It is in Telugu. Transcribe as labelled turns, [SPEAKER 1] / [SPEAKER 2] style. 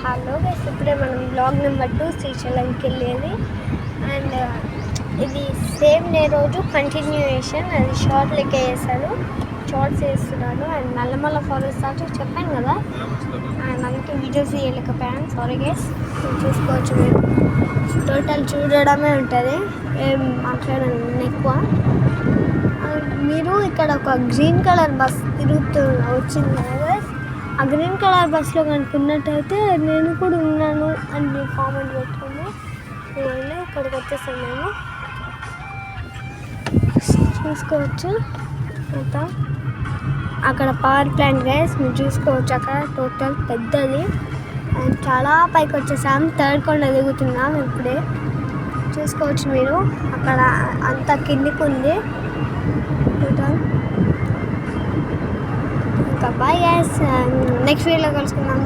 [SPEAKER 1] హలో గైస్, ఇప్పుడే మనం బ్లాగ్ నెంబర్ 2 శ్రీశైలంకి వెళ్ళేది. అండ్ ఇది సేమ్ డే రోజు కంటిన్యూయేషన్. అది షార్ట్ లెక్క చేస్తాడు, షార్ట్స్ వేస్తున్నాడు. అండ్ నల్లమల్ల ఫారెస్ట్ అంటే చెప్పాను కదా, అండ్ అందుకే వీడియోస్ తీయలేకపోయాను, సారీ గైస్. చూసుకోవచ్చు మీరు, టోటల్ చూడడమే ఉంటుంది, ఏం మాట్లాడను ఎక్కువ. మీరు ఇక్కడ ఒక గ్రీన్ కలర్ బస్ వచ్చింది కదా, ఆ గ్రీన్ కలర్ బస్సులో కనుక్కున్నట్టయితే నేను కూడా ఉన్నాను అని కామెంట్ పెట్టుకుని నేను ఇక్కడికి వచ్చేసాను. నేను చూసుకోవచ్చు అంతా అక్కడ పవర్ ప్లాంట్ గైస్, మీరు చూసుకోవచ్చు అక్కడ టోటల్ పెద్దది. అండ్ చాలా పైకి వచ్చేసాం, థర్డ్ కొండ దిగుతున్నాం ఇప్పుడే. చూసుకోవచ్చు మీరు, అక్కడ అంత కిందికి ఉంది టోటల్. ఇంకా బాయ్ గైస్, నెక్స్ట్ వీడియోలో కలుసుకుందాం.